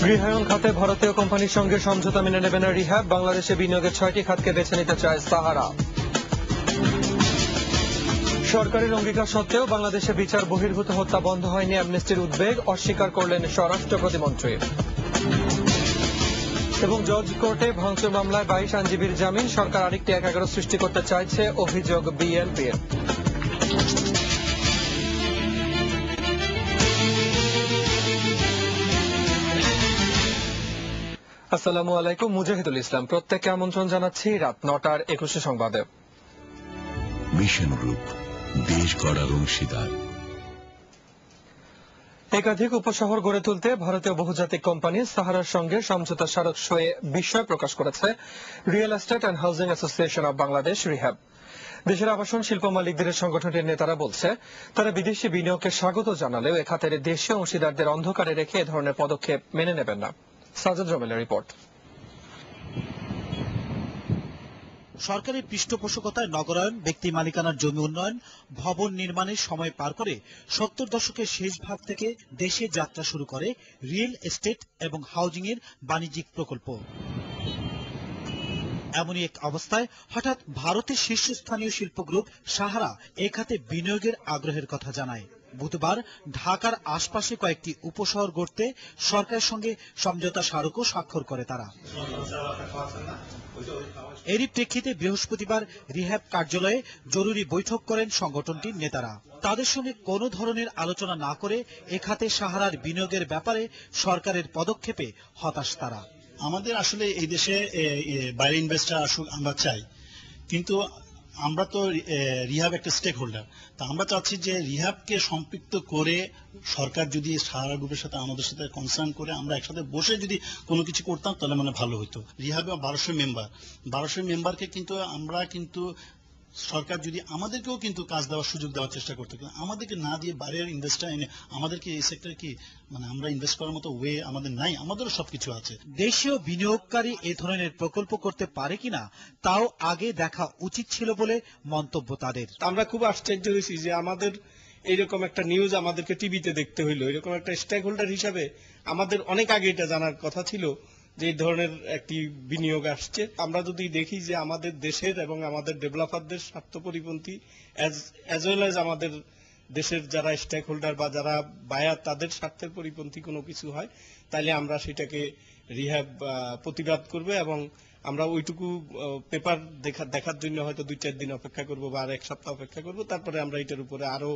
গৃহায়ণ খাতে ভারতীয় কোম্পানির সঙ্গে সমঝোতা মেনে নেবে না রিহ্যাব। বাংলাদেশে বিনিয়োগের 6টি খাতকে বেছে নিতে চায় সাহারা। সরকারের অঙ্গীকার সত্ত্বেও বাংলাদেশে বিচার বহির্ভূত হত্যা বন্ধ হয়নি, অ্যামনেস্টির উদ্বেগ অস্বীকার করলেন স্বরাষ্ট্র প্রতিমন্ত্রী। এবং জজ কোর্টে ভাঙচুর মামলায় 22 আইনজীবীর জামিন, সরকার আরেকটি 1-11 সৃষ্টি করতে চাইছে, অভিযোগ বিএনপির। আসসালামু আলাইকুম, মুজাহিদুল ইসলাম। প্রত্যেককে আমন্ত্রণ জানাচ্ছি রাত 9টার 21 সংবাদে। মিশন গ্রুপ, দেশ গড়ার অংশীদার। একাধিক উপশহর গড়ে তুলতে ভারতীয় বহুজাতিক কোম্পানি সাহারার সঙ্গে সমঝোতা স্মারক সয়ে বিস্ময় প্রকাশ করেছে real estate and housing association of Bangladesh, rehab. দেশের আবাসন শিল্প মালিকদের সংগঠনের নেতারা বলছে, তারা বিদেশি বিনিয়োগকে স্বাগত জানালেও এ খাতের দেশীয় অংশীদারদের অন্ধকারে রেখে এ ধরনের পদক্ষেপ মেনে নেবেন না। সাজাদ রমেলের রিপোর্ট। সরকারি পৃষ্ঠপোষকতায় নগরায়ণ, ব্যক্তি মালিকানার জমি উন্নয়ন, ভবন নির্মাণের সময় পার করে 70 দশকের শেষ ভাগ থেকে দেশে যাত্রা শুরু করে রিয়েল এস্টেট এবং হাউজিং এর বাণিজ্যিক প্রকল্প। এমনই এক অবস্থায় হঠাৎ ভারতের শীর্ষস্থানীয় শিল্প গ্রুপ সাহারা এ খাতে বিনিয়োগের আগ্রহের কথা জানায়। বুধবার ঢাকার আশপাশে কয়েকটি উপশহর গড়তে সরকারের সঙ্গে সমঝোতা স্মারকও স্বাক্ষর করে তারা। এরই প্রেক্ষিতে বৃহস্পতিবার রিহ্যাব কার্যালয়ে জরুরি বৈঠক করেন সংগঠনটির নেতারা। তাদের সঙ্গে কোনো ধরনের আলোচনা না করে এ খাতে সাহারার বিনিয়োগের ব্যাপারে সরকারের পদক্ষেপে হতাশ তারা। আমাদের আসলে এই দেশে বাইরে ইনভেস্টর আসুক আমরা চাই, কিন্তু আমরা তো রিহ্যাব একটা স্টেক হোল্ডার, তা আমরা চাচ্ছি যে রিহ্যাবকে সম্পৃক্ত করে সরকার যদি সাহারা গ্রুপের সাথে আমাদের সাথে কনসার্ন করে আমরা একসাথে বসে যদি কোনো কিছু করতাম তাহলে মানে ভালো হতো। রিহ্যাবে 1200 মেম্বারকে কিন্তু আমরা কিন্তু সরকার যদি আমাদেরকেও কিন্তু কাজ দেওয়ার সুযোগ দেওয়ার চেষ্টা করতে, আমাদেরকে না দিয়ে বাইরের ইনভেস্টার এনে আমাদেরকে এই সেক্টরে কি মানে আমরা ইনভেস্ট করার মতো ওয়ে আমাদের নাই, আমাদেরও সবকিছু আছে। দেশীয় বিনিয়োগকারী এ ধরনের প্রকল্প করতে পারে কিনা তাও আগে দেখা উচিত ছিল বলে মন্তব্য তাদের। আমরা খুব আশ্চর্য হয়েছি যে আমাদের এইরকম একটা নিউজ আমাদেরকে টিভিতে দেখতে হইলো। এরকম একটা স্টেক হোল্ডার হিসাবে আমাদের অনেক আগে এটা জানার কথা ছিল যে এই ধরনের একটি বিনিয়োগ আসছে। আমরা যদি দেখি যে আমাদের দেশের এবং আমাদের ডেভেলপারদের স্বার্থ পরিপন্থী অ্যাজ ওয়েল অ্যাজ আমাদের দেশের যারা স্টেক হোল্ডার বা যারা বায়ার তাদের স্বার্থের পরিপন্থী কোনো কিছু হয়, তাহলে আমরা সেটাকে রিহ্যাব প্রতিবাদ করবে এবং আমরা ওইটুকু পেপার দেখার জন্য হয়তো 2-4 দিন অপেক্ষা করব বা আর 1 সপ্তাহ অপেক্ষা করব, তারপরে আমরা এটার উপরে আরো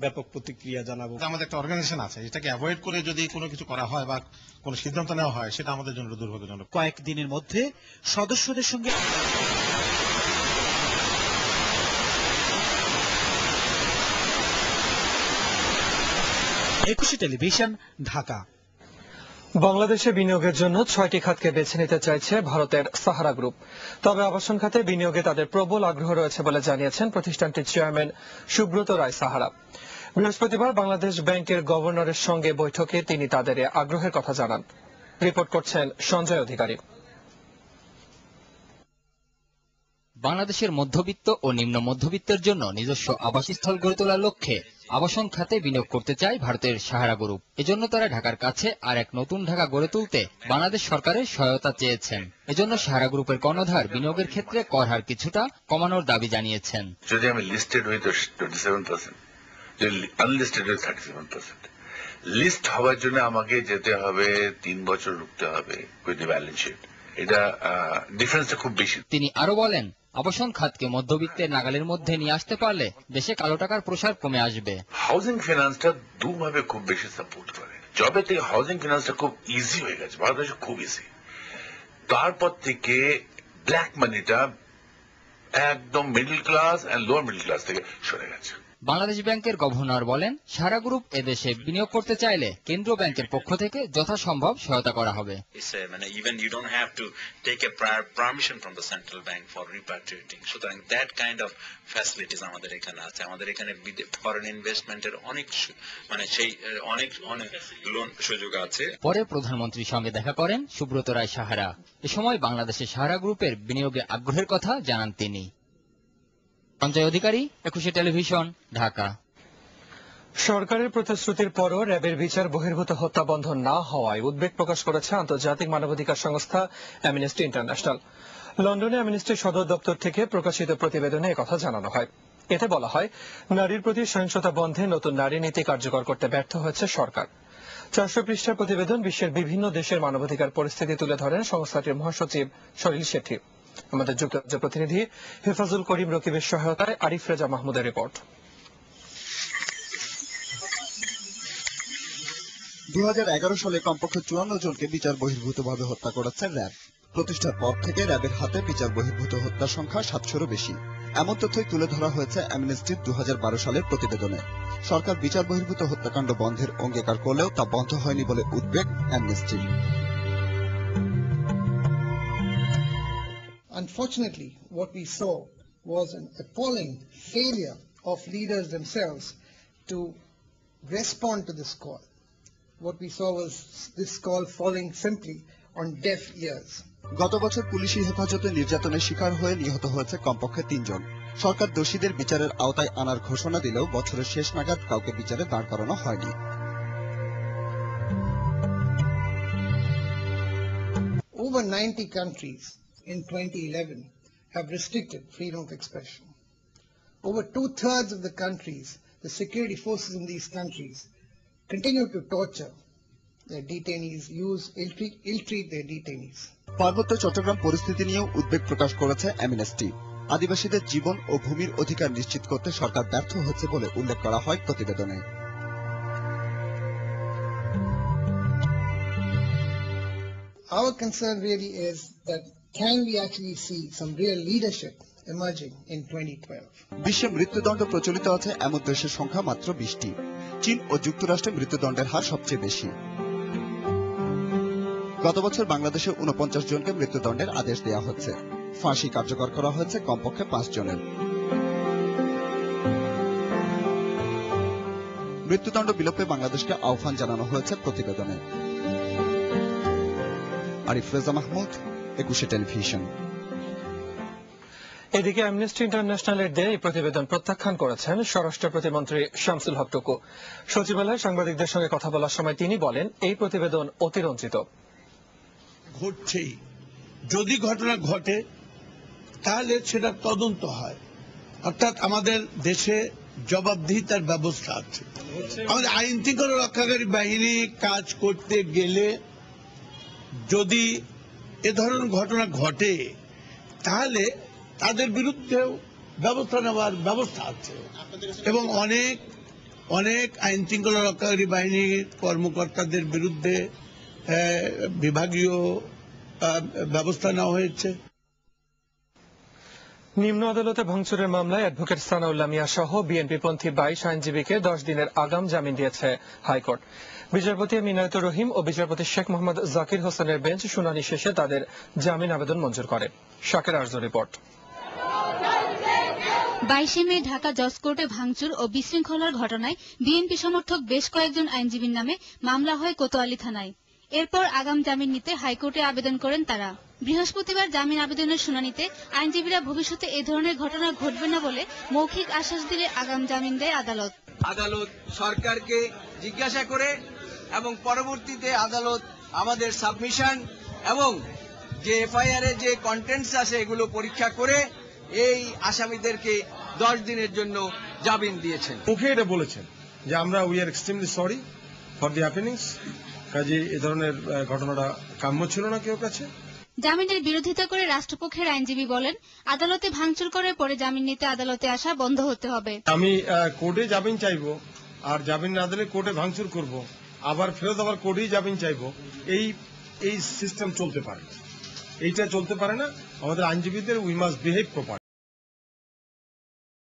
ব্যাপক প্রতিক্রিয়া জানাবো। আমাদের একটা অর্গানাইজেশন আছে, এটাকে অ্যাভয়েড করে যদি কোনো কিছু করা হয় বা কোনো সিদ্ধান্ত নেওয়া হয় সেটা আমাদের জন্য দুর্ভাগ্যজনক। কয়েকদিনের মধ্যে সদস্যদের সঙ্গে একুশে টেলিভিশন, ঢাকা। বাংলাদেশে বিনিয়োগের জন্য 6টি খাতকে বেছে নিতে চাইছে ভারতের সাহারা গ্রুপ। তবে আবাসন খাতে বিনিয়োগে তাদের প্রবল আগ্রহ রয়েছে বলে জানিয়েছেন প্রতিষ্ঠানটির চেয়ারম্যান সুব্রত রায় সাহারা। বৃহস্পতিবার বাংলাদেশ ব্যাংকের গভর্নরের সঙ্গে বৈঠকে তিনি তাদের আগ্রহের কথা জানান। রিপোর্ট করছেন সঞ্জয় অধিকারী। বাংলাদেশের মধ্যবিত্ত ও নিম্ন মধ্যবিত্তের জন্য নিজস্ব আবাসস্থল গড়ে তোলার লক্ষ্যে আবাসন খাতে বিনিয়োগ করতে চায় ভারতের সাহারা গ্রুপ। এজন্য তারা ঢাকার কাছে আর এক নতুন ঢাকা গড়ে তুলতে বাংলাদেশ সরকারের সহায়তা চেয়েছেন। এজন্য সাহারা গ্রুপের কর্ণধার বিনিয়োগের ক্ষেত্রে কর হার কিছুটা কমানোর দাবি জানিয়েছেন। যদি আমি লিস্টেড হই তো 27%, যদি আনলিস্টেড হই 37%। লিস্ট হওয়ার জন্য আমাকে যেতে হবে 3 বছর রুখতে হবে উইথ ব্যালেন্স শিট। এটা ডিফারেন্সটা খুব বেশি। তিনি আরো বলেন, আবাসন খাতকে মধ্যবিত্তের নাগালের মধ্যে নিয়ে আসতে পারলে দেশে কালো টাকার প্রসার কমে আসবে। হাউজিং ফিনান্সটা দুভাবে খুব বেশি সাপোর্ট করে। যবে থেকে হাউজিং ফিনান্সটা খুব ইজি হয়ে গেছে, বাংলাদেশে খুব ইজি, তারপর থেকে ব্ল্যাক মানিটা একদম middle class and lower middle class থেকে সরে গেছে। বাংলাদেশ ব্যাংকের গভর্নর বলেন, সাহারা গ্রুপ এদেশে বিনিয়োগ করতে চাইলে কেন্দ্রীয় ব্যাংকের পক্ষ থেকে যথাসম্ভব সহায়তা করা হবে। Even you don't have to take a prior permission from the central bank for repatriating. সুতরাং that kind of facilities আমাদের এখানে আছে। আমাদের এখানে ফরেন ইনভেস্টমেন্টের অনেক লোন সুযোগ আছে। পরে প্রধানমন্ত্রীর সঙ্গে দেখা করেন সুব্রত রায় সাহারা। এ সময় বাংলাদেশের সাহারা গ্রুপের বিনিয়োগে আগ্রহের কথা জানান তিনি। সঞ্জয় অধিকারী, একুশে টেলিভিশন, ঢাকা। সরকারের প্রতিশ্রুতির পরও র্যাবের বিচার বহির্ভূত হত্যা বন্ধ না হওয়ায় উদ্বেগ প্রকাশ করেছে আন্তর্জাতিক মানবাধিকার সংস্থা অ্যামনেস্টি ইন্টারন্যাশনাল। লন্ডনে অ্যামনেস্টির সদর দপ্তর থেকে প্রকাশিত প্রতিবেদনে একথা জানানো হয়। এতে বলা হয়, নারীর প্রতি সহিংসতা বন্ধে নতুন নারী নীতি কার্যকর করতে ব্যর্থ হয়েছে সরকার। 400 পৃষ্ঠার প্রতিবেদন বিশ্বের বিভিন্ন দেশের মানবাধিকার পরিস্থিতি তুলে ধরেন সংস্থাটির মহাসচিব সলিল শেঠি। আমাদের যুক্তরাজ্য প্রতিনিধি হেফাজুল করিম রকিবের সহায়তায় আরিফ রেজা মাহমুদের রিপোর্ট। 2011 সালে কমপক্ষে 54 জনকে বিচার বহির্ভূতভাবে হত্যা করেছে র্যাব। প্রতিষ্ঠার পর থেকে র্যাবের হাতে বিচার বহির্ভূত হত্যার সংখ্যা 700-এরও বেশি। এমন তথ্যই তুলে ধরা হয়েছে অ্যামনেস্টির 2012 সালের প্রতিবেদনে। সরকার বিচার বহির্ভূত হত্যাকাণ্ড বন্ধের অঙ্গীকার করলেও তা বন্ধ হয়নি বলে উদ্বেগ অ্যামনেস্টির। Unfortunately, what we saw was an appalling failure of leaders themselves to respond to this call. What we saw was this call falling simply on deaf ears. গত বছর পুলিশি হেফাজতে নির্যাতনের শিকার হয়ে নিহত হয়েছে কমপক্ষে 3 জন। সরকার দোষীদের বিচারের আওতায় আনার ঘোষণা দিলেও বছরের শেষ নাগাদ কাউকে বিচারে দাঁড় করানো হয়নি। Over 90 countries in 2011 have restricted freedom of expression. Over 2/3 of the countries, the security forces in these countries continue to torture their detainees, ill-treat their detainees. পার্বত্য চট্টগ্রাম পরিস্থিতি নিয়েও উদ্বেগ প্রকাশ করেছে অ্যামনেস্টি। আদিবাসীদের জীবন ও ভূমির অধিকার নিশ্চিত করতে সরকার ব্যর্থ হচ্ছে বলে উল্লেখ করা হয় প্রতিবেদনে। Our concern really is that can we actually see some real leadership emerging in 2012? বিশ্বে মৃত্যুদণ্ড প্রচলিত আছে এমন দেশের সংখ্যা মাত্র 20টি। চীন ও যুক্তরাষ্ট্রে মৃত্যুদণ্ডের হার সবচেয়ে বেশি। গত বছর বাংলাদেশে 49 জনকে মৃত্যুদণ্ডের আদেশ দেওয়া হচ্ছে। ফাঁসি কার্যকর করা হয়েছে কমপক্ষে 5 জনের। মৃত্যুদণ্ড বিলোপে বাংলাদেশকে আহ্বান জানানো হয়েছে প্রতিবেদনে। আরিফ রেজা মাহমুদ, 21 টেলিভিশন। এদিকে অ্যামনেস্টি ইন্টারন্যাশনালের দেয়া এই প্রতিবেদন প্রত্যাখ্যান করেছেন স্বরাষ্ট্র প্রতিমন্ত্রী শামসুল হক টুকু। সচিবালয়ে সাংবাদিকদের সঙ্গে কথা বলার সময় তিনি বলেন, এই প্রতিবেদন অতিরঞ্জিত। ঘটছেই, যদি ঘটনা ঘটে তাহলে সেটা তদন্ত হয়, অর্থাৎ আমাদের দেশে জবাবদিহিতার ব্যবস্থা আছে। আমাদের আইন শৃঙ্খলা রক্ষাকারী বাহিনী কাজ করতে গেলে যদি এ ধরনের ঘটনা ঘটে তাহলে তাদের বিরুদ্ধেও ব্যবস্থা নেওয়ার ব্যবস্থা আছে এবং অনেক আইন শৃঙ্খলা রক্ষাকারী বাহিনীর কর্মকর্তাদের বিরুদ্ধে বিভাগীয় ব্যবস্থা নেওয়া হয়েছে। নিম্ন আদালতে ভাঙচুরের মামলায় অ্যাডভোকেট সানাউল্লাহ মিয়া সহ বিএনপিপন্থী 22 আইনজীবীকে 10 দিনের আগাম জামিন দিয়েছে হাইকোর্ট। বিচারপতি মিনায়তুর রহিম ও বিচারপতি শেখ মোহাম্মদ জাকির হোসেনের বেঞ্চ শুনানি শেষে তাদের জামিন আবেদন মঞ্জুর করে। শাকের আরজু রিপোর্ট। 22 মে ঢাকা জজ কোর্টে ভাঙচুর ও বিশৃঙ্খলার ঘটনায় বিএনপি সমর্থক বেশ কয়েকজন আইনজীবীর নামে মামলা হয় কোতোয়ালি থানায়। এরপর আগাম জামিন নিতে হাইকোর্টে আবেদন করেন তারা। বৃহস্পতিবার জামিন আবেদনের শুনানিতে আইনজীবীরা ভবিষ্যতে এ ধরনের ঘটনা ঘটবে না বলে মৌখিক আশ্বাস দিলে আগাম জামিন দেয় আদালত। আদালত সরকারকে জিজ্ঞাসা করে এবং পরবর্তীতে আদালত আমাদের সাবমিশন এবং যে এফআইআর এর যে কন্টেন্টস আছে এগুলো পরীক্ষা করে এই আসামিদেরকে 10 দিনের জন্য জামিন দিয়েছেন। মুখে এটা বলেছেন যে আমরা we are extremely sorry for the happenings, কাজে এ ধরনের ঘটনাটা কাম্য ছিল না কেউ কাছে। জামিনের বিরোধিতা করে রাষ্ট্রপক্ষের আইনজীবী বলেন, আদালতে ভাঙচুর করে পরে জামিন নিতে আদালতে আসা বন্ধ হতে হবে। আমি কোর্টে জামিন চাইবো, আর জামিন না দিলে কোর্টে ভাঙচুর করব, আবার ফেরত আবার কোর্টেই জামিন চাইবো, এই সিস্টেম চলতে পারে না। এইটা চলতে পারে না। আমাদের আইনজীবীদের উই মাস্ট বিহেভ প্রপার।